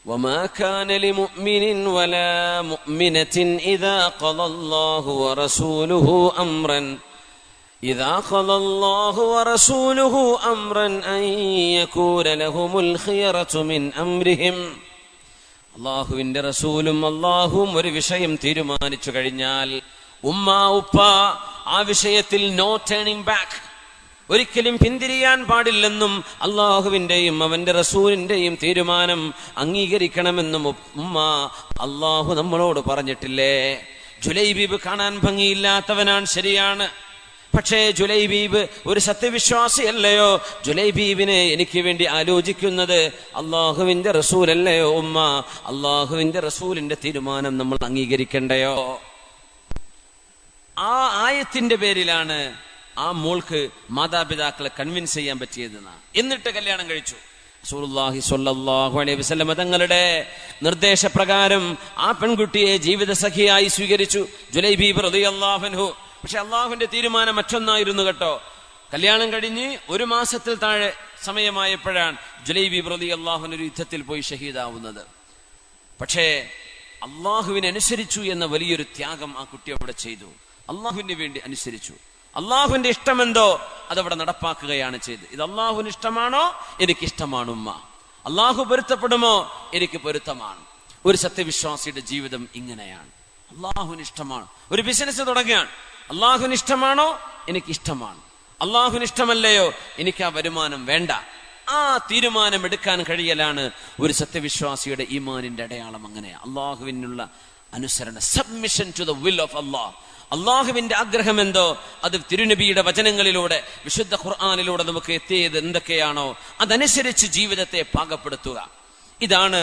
وما كان لمؤمن ولا مؤمنة إذا قضى الله ورسوله أمرا أن يكون لهم الخيرة من أمرهم. അള്ളാഹുവിന്റെ റസൂലും അള്ളാഹുവും ഒരു വിഷയം തീരുമാനിച്ചു കഴിഞ്ഞാൽ ഉമ്മ ഉപ്പ ആ വിഷയത്തിൽ നോ ടേണിംഗ് ബാക്ക്, ഒരിക്കലും പിന്തിരിയാൻ പാടില്ലെന്നും അള്ളാഹുവിന്റെയും അവന്റെ റസൂലിന്റെയും തീരുമാനം അംഗീകരിക്കണമെന്നും ഉമ്മ അള്ളാഹു നമ്മളോട് പറഞ്ഞിട്ടില്ലേ? ജുലൈബീബ് കാണാൻ ഭംഗിയില്ലാത്തവനാണ്, ശരിയാണ്. പക്ഷേ ജുലൈബീബ് ഒരു സത്യവിശ്വാസിയല്ലയോ? ജുലൈബീബിനെ എനിക്ക് വേണ്ടി ആലോചിക്കുന്നത് അള്ളാഹുവിന്റെ റസൂലല്ലയോ? ഉമ്മ അള്ളാഹുവിന്റെ റസൂലിന്റെ തീരുമാനം നമ്മൾ അംഗീകരിക്കണ്ടയോ? ആ ആയത്തിന്റെ പേരിലാണ് ആ മോൾക്ക് മാതാപിതാക്കളെ കൺവിൻസ് ചെയ്യാൻ പറ്റിയതെന്നാ. എന്നിട്ട് കല്യാണം കഴിച്ചു. റസൂലുള്ളാഹി സ്വല്ലല്ലാഹു അലൈഹി വസല്ലം തങ്ങളുടെ നിർദ്ദേശപ്രകാരം ആ പെൺകുട്ടിയെ ജീവിത സഖിയായി സ്വീകരിച്ചു ജുലൈബീബ് റളിയല്ലാഹു അൻഹു. പക്ഷെ അള്ളാഹുവിന്റെ തീരുമാനം മറ്റൊന്നായിരുന്നു കേട്ടോ. കല്യാണം കഴിഞ്ഞ് 1 മാസത്തിൽ താഴെ സമയമായപ്പോഴാണ് ജുലൈബീബ് റളിയല്ലാഹു അൻഹു ഒരു യുദ്ധത്തിൽ പോയി ഷഹീദാവുന്നത്. പക്ഷേ അള്ളാഹുവിനെ അനുസരിച്ചു എന്ന വലിയൊരു ത്യാഗം ആ കുട്ടി അവിടെ ചെയ്തു. അള്ളാഹുവിന് വേണ്ടി അനുസരിച്ചു. അള്ളാഹുവിന്റെ ഇഷ്ടമെന്തോ അതവിടെ നടപ്പാക്കുകയാണ് ചെയ്തത്. ഇത് അള്ളാഹുവിന് ഇഷ്ടമാണോ? എനിക്കിഷ്ടമാണ് ഉമ്മ. അള്ളാഹു പൊരുത്തപ്പെടുമോ? എനിക്ക് പൊരുത്തമാണ്. ഒരു സത്യവിശ്വാസിയുടെ ജീവിതം ഇങ്ങനെയാണ്. അള്ളാഹുവിന് ഇഷ്ടമാണ്. ഒരു ബിസിനസ് തുടങ്ങുകയാണ്, അള്ളാഹുവിന് ഇഷ്ടമാണോ? എനിക്കിഷ്ടമാണ്. അള്ളാഹുവിന് ഇഷ്ടമല്ലയോ? എനിക്ക് ആ വരുമാനം വേണ്ട. ആ തീരുമാനം എടുക്കാൻ കഴിയലാണ് ഒരു സത്യവിശ്വാസിയുടെ ഈമാനിന്റെ അടയാളം. അങ്ങനെയാ അള്ളാഹുവിനുള്ള അനുസരണ, submission to the will of Allah. അള്ളാഹുവിന്റെ ആഗ്രഹം എന്തോ അത് തിരുനബിയുടെ വചനങ്ങളിലൂടെ വിശുദ്ധ ഖുർആനിലൂടെ നമുക്ക് എത്തിയത് എന്തൊക്കെയാണോ അതനുസരിച്ച് ജീവിതത്തെ പാകപ്പെടുത്തുക. ഇതാണ്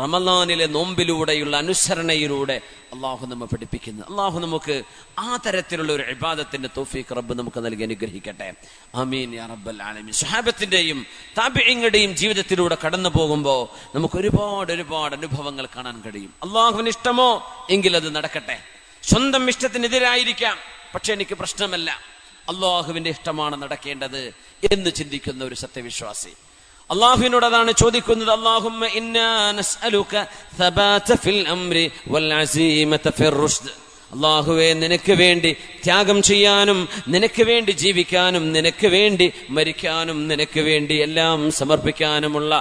റമളാനിലെ നോമ്പിലൂടെയുള്ള അനുസരണയിലൂടെ അള്ളാഹു നമ്മെ പഠിപ്പിക്കുന്നത്. അള്ളാഹു നമുക്ക് ആ തരത്തിലുള്ള ഒരു ഇബാദത്തിന്റെ തൗഫീഖ് റബ്ബ് നമുക്ക് നൽകി അനുഗ്രഹിക്കട്ടെ. ആമീൻ യാ റബ്ബൽ ആലമീൻ. സ്വഹാബത്തിന്റെയും താബിഈങ്ങളുടെയും ജീവിതത്തിലൂടെ കടന്നു പോകുമ്പോൾ നമുക്ക് ഒരുപാട് അനുഭവങ്ങൾ കാണാൻ കഴിയും. അള്ളാഹുവിന് ഇഷ്ടമോ? എങ്കിൽ അത് നടക്കട്ടെ. സ്വന്തം ഇഷ്ടത്തിനെതിരായിരിക്കാം, പക്ഷെ എനിക്ക് പ്രശ്നമല്ല, അള്ളാഹുവിന്റെ ഇഷ്ടമാണ് നടക്കേണ്ടത് എന്ന് ചിന്തിക്കുന്ന ഒരു സത്യവിശ്വാസി അള്ളാഹുവിനോട് അതാണ് ചോദിക്കുന്നത്. അല്ലാഹുമ്മ ഇന്നാ നസ്അലുക സബാത ഫിൽ അംരി വൽ അസീമത ഫിർ റുഷ്ദ്. അള്ളാഹുവേ, നിനക്ക് വേണ്ടി ത്യാഗം ചെയ്യാനും നിനക്ക് വേണ്ടി ജീവിക്കാനും നിനക്ക് വേണ്ടി മരിക്കാനും നിനക്ക് വേണ്ടി എല്ലാം സമർപ്പിക്കാനുമുള്ള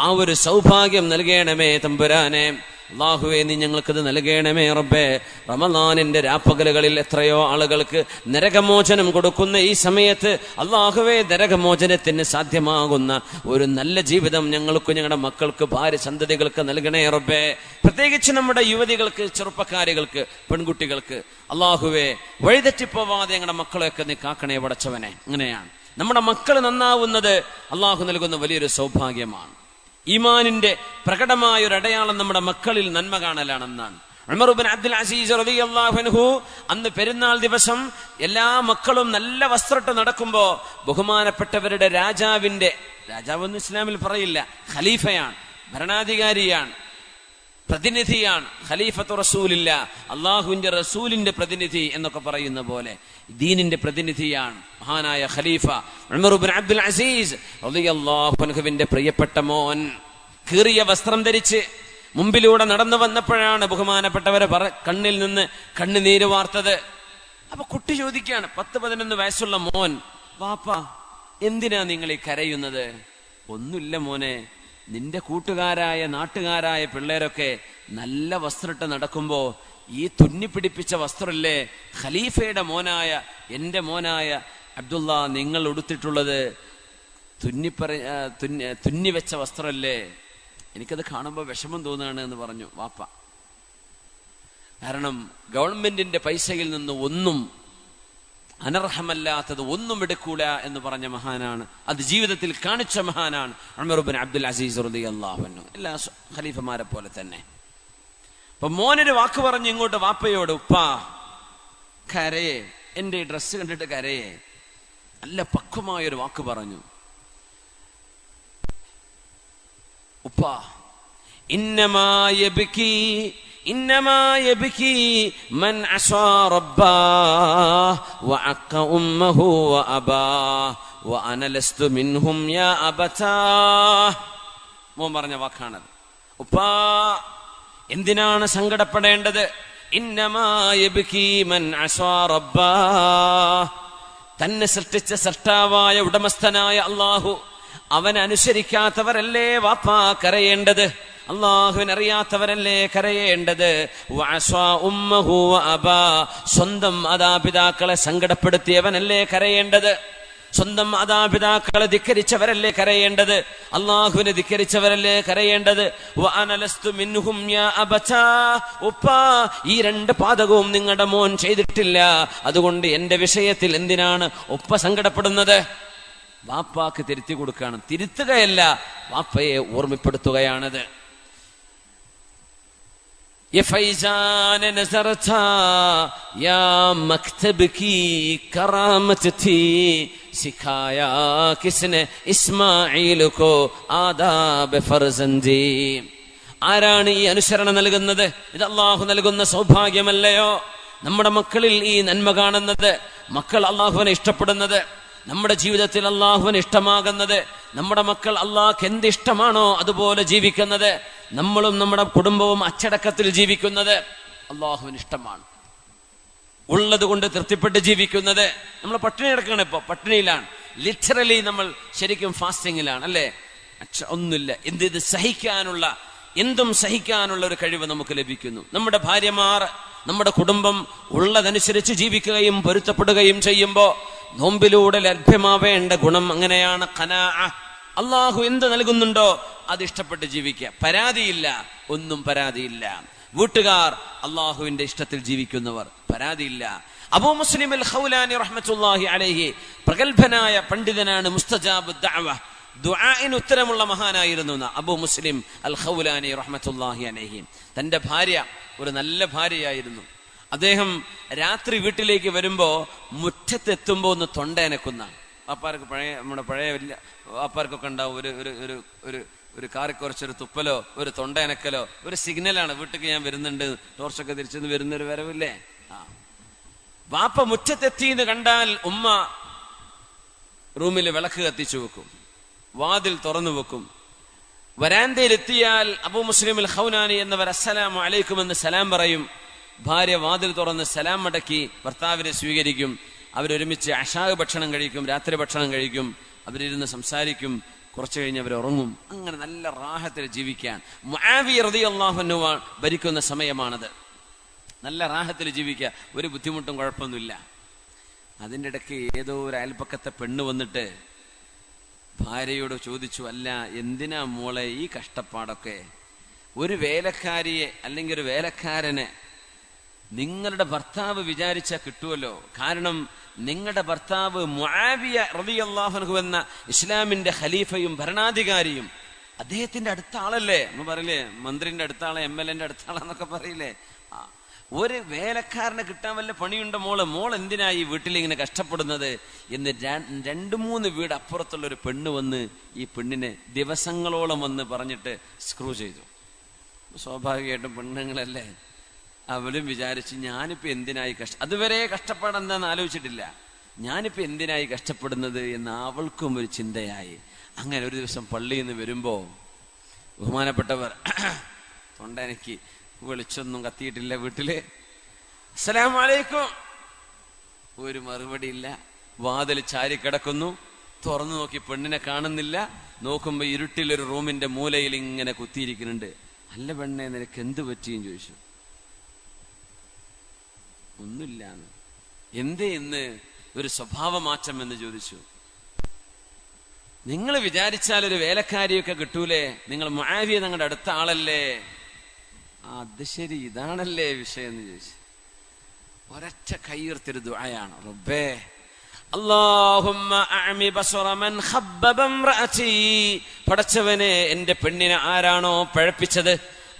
ആ ഒരു സൗഭാഗ്യം നൽകണമേ തമ്പുരാനെ. അള്ളാഹുവേ, നീ ഞങ്ങൾക്കത് നൽകണമേ റബ്ബേ. റമളാനിന്റെ രാപ്പകലുകളിൽ എത്രയോ ആളുകൾക്ക് നരകമോചനം കൊടുക്കുന്ന ഈ സമയത്ത് അള്ളാഹുവേ, നരകമോചനത്തിന് സാധ്യമാകുന്ന ഒരു നല്ല ജീവിതം ഞങ്ങൾക്ക്, ഞങ്ങളുടെ മക്കൾക്ക്, ഭാര്യ സന്തതികൾക്ക് നൽകണേ റബ്ബേ. പ്രത്യേകിച്ച് നമ്മുടെ യുവതികൾക്ക്, ചെറുപ്പക്കാരികൾക്ക്, പെൺകുട്ടികൾക്ക് അള്ളാഹുവേ വഴിതെറ്റിപ്പോവാതെ ഞങ്ങളുടെ മക്കളെയൊക്കെ നീ കാക്കണേ പടച്ചവനെ. അങ്ങനെയാണ് നമ്മുടെ മക്കൾ നന്നാവുന്നത് അള്ളാഹു നൽകുന്ന വലിയൊരു സൗഭാഗ്യമാണ്. ഈമാനിന്റെ പ്രകടമായ ഒരു അടയാളം നമ്മുടെ മക്കളിൽ നന്മ കാണലാണെന്നാണ്. ഉമർ ഇബ്നു അബ്ദുൽ അസീസ് റളിയല്ലാഹു അൻഹു അന്ന് പെരുന്നാൾ ദിവസം എല്ലാ മക്കളും നല്ല വസ്ത്രമിട്ട് നടക്കുമ്പോ ബഹുമാനപ്പെട്ടവരുടെ രാജാവെന്ന് ഇസ്ലാമിൽ പറയില്ല, ഖലീഫയാണ്, ഭരണാധികാരിയാണ്, പ്രതിനിധിയാണ്. ഖലീഫത്തു റസൂലില്ല, അള്ളാഹുവിന്റെ റസൂലിന്റെ പ്രതിനിധി എന്നൊക്കെ പറയുന്ന പോലെ ദീനിന്റെ പ്രതിനിധിയാണ് മഹാനായ ഖലീഫ ഉമർ ഇബ്നു അബ്ദുൽ അസീസ് റളിയല്ലാഹു അൻഹുവിന്റെ പ്രിയപ്പെട്ട മോൻ കീറിയ വസ്ത്രം ധരിച്ച് മുമ്പിലൂടെ നടന്നു വന്നപ്പോഴാണ് ബഹുമാനപ്പെട്ടവരെ കണ്ണിൽ നിന്ന് കണ്ണുനീര് വാർത്തത്. അപ്പൊ കുട്ടി ചോദിക്കുകയാണ്, 10-11 വയസ്സുള്ള മോൻ, വാപ്പാ എന്തിനാ നിങ്ങൾ ഈ കരയുന്നത്? ഒന്നുമില്ല മോനെ, നിന്റെ കൂട്ടുകാരായ നാട്ടുകാരായ പിള്ളേരൊക്കെ നല്ല വസ്ത്രമിട്ട് നടക്കുമ്പോ ഈ തുന്നിപ്പിടിപ്പിച്ച വസ്ത്രമല്ലേ ഖലീഫയുടെ മോനായ എന്റെ മോനായ അബ്ദുള്ള നിങ്ങൾ ഉടുത്തിട്ടുള്ളത്? തുന്നിവെച്ച വസ്ത്രമല്ലേ? എനിക്കത് കാണുമ്പോൾ വിഷമം തോന്നുകയാണ് എന്ന് പറഞ്ഞു വാപ്പ. കാരണം ഗവൺമെന്റിന്റെ പൈസയിൽ നിന്ന് ഒന്നും അനർഹമല്ലാത്തത് ഒന്നും എടുക്കൂല എന്ന് പറഞ്ഞ മഹാനാണ്, അത് ജീവിതത്തിൽ കാണിച്ച മഹാനാണ് ഉമർ ഇബ്നു അബ്ദുൽ അസീസ് റളിയല്ലാഹു അൻഹു. എല്ലാ ഖലീഫമാരെ പോലെ തന്നെ. അപ്പൊ മോനൊരു വാക്ക് പറഞ്ഞു ഇങ്ങോട്ട് വാപ്പയോട്, ഉപ്പാ കരയേ, എന്റെ ഈ ഡ്രസ്സ് കണ്ടിട്ട് കരയേ. നല്ല പക്വമായൊരു വാക്ക് പറഞ്ഞു, ഉപ്പാ ഇന്നമാ യബ്കി മൻ അസാ റബ്ബാഹ് വഅഖ ഉമ്മഹു വഅബാഹ് വഅന ലസ്തു മിൻഹും യാ അബതാഹ്. മോൻ പറഞ്ഞ വാക്കാണത്. ഉപ്പാ എന്തിനാണ് സങ്കടപ്പെടേണ്ടത്? ഇന്നമാ യബ്കീ മൻ അസാ റബ്ബാ, തന്നെ സൃഷ്ടിച്ച സൃഷ്ടാവായ ഉടമസ്ഥനായ അല്ലാഹു അവനനുസരിക്കാത്തവരല്ലേ വാപ്പാ കരയേണ്ടത്, അള്ളാഹുവിനറിയാത്തവരല്ലേ കരയേണ്ടത്. വഅസാ ഉമ്മഹു വഅബാ, സ്വന്തം മാതാപിതാക്കളെ സങ്കടപ്പെടുത്തിയവനല്ലേ കരയേണ്ടത്, സ്വന്തം മാതാപിതാക്കളെ ധിക്കരിച്ചവരല്ലേ കരയേണ്ടത്, അള്ളാഹുവിനെ ധിക്കരിച്ചവരല്ലേ കരയേണ്ടത്. വഅന ലസ്തു മിൻഹും യാ അബതാ, ഉപ്പാ ഈ രണ്ട് പാതകവും നിങ്ങളുടെ മോൻ ചെയ്തിട്ടില്ല, അതുകൊണ്ട് എന്റെ വിഷയത്തിൽ എന്തിനാണ് ഉപ്പ സങ്കടപ്പെടുന്നത്? വാപ്പാക്ക് തിരുത്തി കൊടുക്കുകയാണ്, തിരുത്തുകയല്ല, വാപ്പയെ ഓർമ്മപ്പെടുത്തുകയാണത്. ये फैजान नजर था या मकतब की करामत थी, सिखाया किसने इस्माइल को आदाब फर्जंदी. ആരാണ് ഈ അനുസരണം നൽകുന്നത്? ഇത് അള്ളാഹു നൽകുന്ന സൗഭാഗ്യമല്ലയോ? നമ്മുടെ മക്കളിൽ ഈ നന്മ കാണുന്നത്, മക്കൾ അള്ളാഹുവിനെ ഇഷ്ടപ്പെടുന്നത്, നമ്മുടെ ജീവിതത്തിൽ അള്ളാഹുവിന് ഇഷ്ടമാകുന്നത്, നമ്മുടെ മക്കൾ അള്ളാഹ്ക്ക് എന്ത് ഇഷ്ടമാണോ അതുപോലെ ജീവിക്കുന്നത്, നമ്മളും നമ്മുടെ കുടുംബവും അച്ചടക്കത്തിൽ ജീവിക്കുന്നത് അള്ളാഹുവിന് ഇഷ്ടമാണ്, ഉള്ളത് കൊണ്ട് തൃപ്തിപ്പെട്ട് ജീവിക്കുന്നത്. നമ്മൾ പട്ടിണി കിടക്കുകയാണ്, ഇപ്പൊ പട്ടിണിയിലാണ്, ലിറ്ററലി നമ്മൾ ശരിക്കും ഫാസ്റ്റിങ്ങിലാണ് അല്ലേ. ഒന്നുമില്ല, ഇത് സഹിക്കാനുള്ള, എന്തും സഹിക്കാനുള്ള ഒരു കഴിവ് നമുക്ക് ലഭിക്കുന്നു. നമ്മുടെ ഭാര്യമാർ, നമ്മുടെ കുടുംബം ഉള്ളതനുസരിച്ച് ജീവിക്കുകയും പൊരുത്തപ്പെടുകയും ചെയ്യുമ്പോൾ നോമ്പിലൂടെ ലഭ്യമാവേണ്ട ഗുണം അങ്ങനെയാണ് ഖനാഅ. അള്ളാഹു എന്ത് നൽകുന്നുണ്ടോ അത് ഇഷ്ടപ്പെട്ട് ജീവിക്കുക, പരാതിയില്ല, ഒന്നും പരാതിയില്ല. വീട്ടുകാർ അള്ളാഹുവിന്റെ ഇഷ്ടത്തിൽ ജീവിക്കുന്നവർ, പരാതിയില്ല. അബൂ മുസ്ലിം അൽ ഖൗലാനി റഹ്മത്തുള്ളാഹി അലൈഹി പ്രഗൽഭനായ പണ്ഡിതനാണ്, മുസ്തജാബു ദഅവ, ദുആഇന് ഉത്തരമുള്ള മഹാനായിരുന്നു അബൂ മുസ്ലിം അൽ ഖൗലാനി റഹ്മത്തുള്ളാഹി അലൈഹി. തന്റെ ഭാര്യ ഒരു നല്ല ഭാര്യയായിരുന്നു. അദ്ദേഹം രാത്രി വീട്ടിലേക്ക് വരുമ്പോ മുറ്റത്തെത്തുമ്പോ ഒന്ന് തൊണ്ടയനക്കുന്ന, വാപ്പാർക്ക് നമ്മുടെ പഴയ വലിയ വാപ്പാർക്കൊക്കെ ഉണ്ടാവും ഒരു കാറി കുറച്ചൊരു തുപ്പലോ ഒരു തൊണ്ടയനക്കലോ ഒരു സിഗ്നലാണ്, വീട്ടിലേക്ക് ഞാൻ വരുന്നുണ്ട്, ടോർച്ചൊക്കെ തിരിച്ചെന്ന് വരുന്നൊരു വരവില്ലേ. വാപ്പ മുറ്റത്തെത്തിന്ന് കണ്ടാൽ ഉമ്മ റൂമിൽ വിളക്ക് കത്തിച്ചു വെക്കും, വാതിൽ തുറന്നു വെക്കും. വരാന്തയിലെത്തിയാൽ അബൂ മുസ്ലിം അൽ ഖൗലാനി എന്നവർ അസ്സലാമു അലൈക്കും എന്ന് സലാം പറയും. ഭാര്യ വാതിൽ തുറന്ന് സലാം മടക്കി ഭർത്താവിനെ സ്വീകരിക്കും. അവരൊരുമിച്ച് അശാ ഭക്ഷണം കഴിക്കും, രാത്രി ഭക്ഷണം കഴിക്കും, അവരിരുന്ന് സംസാരിക്കും. കുറച്ചു കഴിഞ്ഞ് അവർ ഉറങ്ങും. അങ്ങനെ നല്ല റാഹത്തിൽ ജീവിക്കാൻ മുആവിയ റളിയല്ലാഹു അൻഹു ഭരിക്കുന്ന സമയമാണത്. നല്ല റാഹത്തിൽ ജീവിക്കുക, ഒരു ബുദ്ധിമുട്ടും കുഴപ്പമൊന്നുമില്ല. അതിൻ്റെ ഇടയ്ക്ക് ഏതോ ഒരു അയൽപ്പക്കത്തെ പെണ്ണ് വന്നിട്ട് ഭാര്യയോട് ചോദിച്ചു, അല്ല എന്തിനാ മോളെ ഈ കഷ്ടപ്പാടൊക്കെ? ഒരു വേലക്കാരിയെ അല്ലെങ്കിൽ ഒരു വേലക്കാരനെ നിങ്ങളുടെ ഭർത്താവ് വിചാരിച്ചാൽ കിട്ടുമല്ലോ. കാരണം നിങ്ങളുടെ ഭർത്താവ് മുആവിയ റളിയല്ലാഹു അൻഹു എന്ന ഇസ്ലാമിന്റെ ഖലീഫയും ഭരണാധികാരിയും അദ്ദേഹത്തിന്റെ അടുത്ത ആളല്ലേ. നമ്മൾ പറയില്ലേ മന്ത്രിന്റെ അടുത്ത ആളെ, MLA അടുത്ത ആളെന്നൊക്കെ പറയില്ലേ. ഒരു വേലക്കാരനെ കിട്ടാൻ വല്ല പണിയുണ്ടോ മോൾ എന്തിനാ ഈ വീട്ടിലിങ്ങനെ കഷ്ടപ്പെടുന്നത് എന്ന് 2-3 വീട് അപ്പുറത്തുള്ള ഒരു പെണ്ണ് വന്ന് ഈ പെണ്ണിനെ ദിവസങ്ങളോളം വന്ന് പറഞ്ഞിട്ട് സ്ക്രൂ ചെയ്തു. സ്വാഭാവികമായിട്ടും പെണ്ണുങ്ങളല്ലേ, അവരും വിചാരിച്ചു ഞാനിപ്പോ എന്തിനായി അതുവരെ കഷ്ടപ്പാടെന്താന്ന് ആലോചിച്ചിട്ടില്ല, ഞാനിപ്പോ എന്തിനായി കഷ്ടപ്പെടുന്നത് എന്ന് അവൾക്കും ഒരു ചിന്തയായി. അങ്ങനെ ഒരു ദിവസം പള്ളിയിൽ നിന്ന് വരുമ്പോ ബഹുമാനപ്പെട്ടവർ തൊണ്ടെനിക്ക് വിളിച്ചൊന്നും കത്തിയിട്ടില്ല വീട്ടില്, അസ്സലാമു അലൈക്കും, ഒരു മറുപടി ഇല്ല. വാതിൽ ചാരിക്കിടക്കുന്നു, തുറന്നു നോക്കി പെണ്ണിനെ കാണുന്നില്ല. നോക്കുമ്പോ ഇരുട്ടിലൊരു റൂമിന്റെ മൂലയിൽ ഇങ്ങനെ കുത്തിയിരിക്കുന്നുണ്ട്. അല്ല പെണ്ണെ നിനക്ക് എന്ത് പറ്റിയെന്ന് ചോദിച്ചു. ഒന്നുമില്ലാന്ന്. എന്തേ ഇന്ന് ഒരു സ്വഭാവമാറ്റം എന്ന് ചോദിച്ചു. നിങ്ങൾ വിചാരിച്ചാൽ ഒരു വേലക്കാരിയൊക്കെ കിട്ടൂലേ, നിങ്ങൾ മുആവിയ നിങ്ങളുടെ അടുത്ത ആളല്ലേ. അത് ശരി, ഇതാണല്ലേ വിഷയം എന്ന് ചോദിച്ചു. ഒരൊറ്റ കയ്യുയർത്തിയൊരു ദുആയാണ്, റബ്ബേ അല്ലാഹുമ്മ അഅമി ബസറ മൻ ഖബ്ബബ ഇംറഅതി, പടച്ചവനെ എന്റെ പെണ്ണിനെ ആരാണോ പഴപ്പിച്ചത്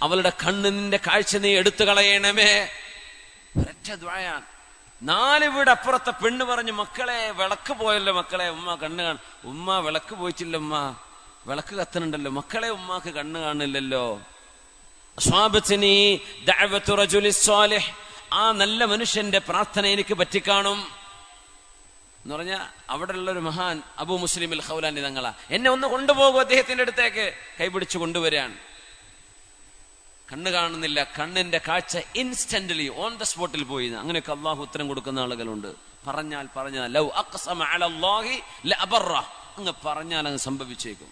അവളുടെ കണ്ണ് നിന്റെ കാഴ്ച നീ എടുത്തു കളയണമേ. ഒരൊറ്റ ദുആയാണ്. 4 വീട് അപ്പുറത്തെ പെണ്ണ് പറഞ്ഞു, മക്കളെ വിളക്ക് പോയല്ലോ മക്കളെ, ഉമ്മ കണ്ണ് കാണും. ഉമ്മ വിളക്ക് പോയിട്ടില്ല, ഉമ്മ വിളക്ക് കത്തുന്നുണ്ടല്ലോ, മക്കളെ ഉമ്മാക്ക് കണ്ണ് കാണില്ലല്ലോ. അസ്വാബത്നി ദഅവതു റജുലി സ്വാലിഹ്, ആ നല്ല മനുഷ്യന്റെ പ്രാർത്ഥന എനിക്ക് പറ്റിക്കാണും എന്ന് പറഞ്ഞ അവിടെ ഉള്ള ഒരു മഹാൻ അബൂ മുസ്ലിം അൽ ഖൗലാനി തങ്ങളാ. എന്നെ ഒന്ന് കൊണ്ടുപോകും അദ്ദേഹത്തിന്റെ അടുത്തേക്ക്, കൈപിടിച്ചു കൊണ്ടുവരാൻ. കണ്ണ് കാണുന്നില്ല, കണ്ണിന്റെ കാഴ്ച ഇൻസ്റ്റന്റ്ലി ഓൺ ദ സ്പോട്ടിൽ പോയി. അങ്ങനെയൊക്കെ അള്ളാഹു ഉത്തരം കൊടുക്കുന്ന ആളുകളുണ്ട്. പറഞ്ഞാൽ ലൗ അഖ്സമ അലല്ലാഹി ലഅബറ, അങ്ങ് പറഞ്ഞാൽ അങ്ങ് സംഭവിച്ചേക്കും.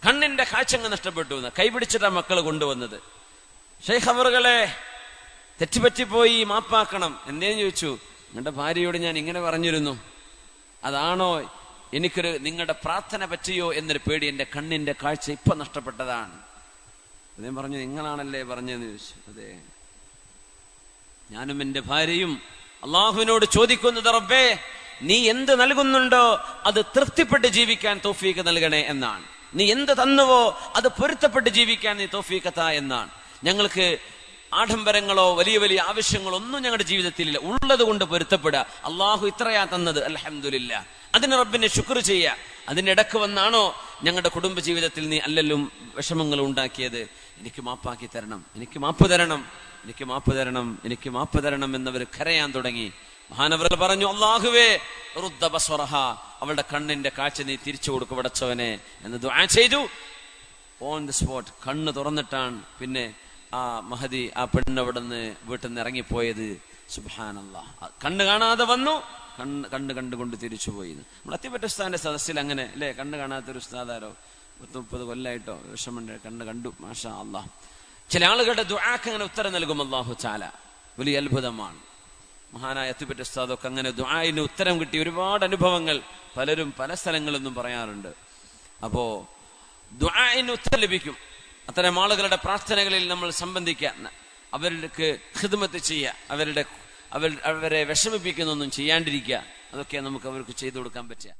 കണ്ണിന്റെ കാഴ്ച അങ്ങ് നഷ്ടപ്പെട്ടു. കൈപിടിച്ചിട്ടാ മക്കൾ കൊണ്ടുവന്നത്. ഷെയ്ഖ് അവറുകളെ തെറ്റുപറ്റിപ്പോയി, മാപ്പാക്കണം. എന്തേന്ന് ചോദിച്ചു. നിങ്ങളുടെ ഭാര്യയോട് ഞാൻ ഇങ്ങനെ പറഞ്ഞിരുന്നു, അതാണോ എനിക്കൊരു നിങ്ങളുടെ പ്രാർത്ഥന പറ്റിയോ എന്നൊരു പേടി, എന്റെ കണ്ണിന്റെ കാഴ്ച ഇപ്പൊ നഷ്ടപ്പെട്ടതാണ്. അദ്ദേഹം പറഞ്ഞു, നിങ്ങളാണല്ലേ പറഞ്ഞതെന്ന് ചോദിച്ചു. അതെ, ഞാനും എന്റെ ഭാര്യയും അള്ളാഹുവിനോട് ചോദിക്കുന്നത്, റബ്ബേ നീ എന്ത് നൽകുന്നുണ്ടോ അത് തൃപ്തിപ്പെട്ട് ജീവിക്കാൻ തൗഫീഖ് നൽകണേ എന്നാണ്. നീ എന്ത് തന്നുവോ അത് പൊരുത്തപ്പെട്ട് ജീവിക്കാൻ നീ തൗഫീഖ് താ എന്നാണ്. ഞങ്ങൾക്ക് ആഡംബരങ്ങളോ വലിയ വലിയ ആവശ്യങ്ങളോ ഒന്നും ഞങ്ങളുടെ ജീവിതത്തിലില്ല. ഉള്ളത് കൊണ്ട് പൊരുത്തപ്പെടുക. അള്ളാഹു ഇത്രയാ തന്നത്, അൽഹംദുലില്ലാ, അതിന് റബ്ബിനെ ശുക്ർ ചെയ്യുക. അതിന്റെ ഇടക്ക് വന്നാണോ ഞങ്ങളുടെ കുടുംബ ജീവിതത്തിൽ നീ അല്ലലും വിഷമങ്ങൾ ഉണ്ടാക്കിയത്, എനിക്ക് മാപ്പാക്കി തരണം, എനിക്ക് മാപ്പ് തരണം, എനിക്ക് മാപ്പ് തരണം, എനിക്ക് മാപ്പ് തരണം എന്നവർ കരയാൻ തുടങ്ങി. മഹാനവറുകൾ പറഞ്ഞു, അല്ലാഹുവേ റുദ്ദ ബസ്വറഹ, അവളുടെ കണ്ണിന്റെ കാഴ്ച നീ തിരിച്ചു കൊടുക്കു പടച്ചവനെ എന്ന് ദുആ ചെയ്തു. ഓൺ ദി സ്പോട്ട് കണ്ണ് തുറന്നിട്ടാണ് പിന്നെ ആ മഹദി, ആ പെണ്ണ് അവിടെ നിന്ന് വീട്ടിൽ നിന്ന് ഇറങ്ങിപ്പോയത്. സുബ്ഹാനല്ലാഹ്, കണ്ണ് കാണാതെ വന്നു, കണ്ടുകൊണ്ട് തിരിച്ചുപോയി. നമ്മൾ അത്തിപ്പറ്റ ഉസ്താദിന്റെ സദസ്സിൽ അങ്ങനെ അല്ലെ, കണ്ണ് കാണാത്തൊരു ഉസ്താദാരോ 30 കൊല്ലായിട്ടോ വിഷമുണ്ട്, കണ്ണ് കണ്ടു, മാഷാ അല്ലാഹ്. ചില ആളുകളുടെ ദുആക്ക് അങ്ങനെ ഉത്തരം നൽകും അല്ലാഹു തആല. വലിയ അത്ഭുതമാണ്. മഹാനായ അത്തിപ്പറ്റ ഉസ്താദൊക്കെ അങ്ങനെ ദുആഇന് ഉത്തരം കിട്ടി ഒരുപാട് അനുഭവങ്ങൾ പലരും പല സ്ഥലങ്ങളിൽ നിന്നും പറയാറുണ്ട്. അപ്പോ ദുആഇന് ഉത്തരം ലഭിക്കും. അത്തരം ആളുകളുടെ പ്രാർത്ഥനകളിൽ നമ്മൾ സംബന്ധിക്കുക, അവർക്ക് ഖിദ്മത്ത് ചെയ്യുക, അവരെ വിഷമിപ്പിക്കുന്നൊന്നും ചെയ്യാണ്ടിരിക്കുക. അതൊക്കെ നമുക്ക് അവർക്ക് ചെയ്തു കൊടുക്കാൻ പറ്റുക.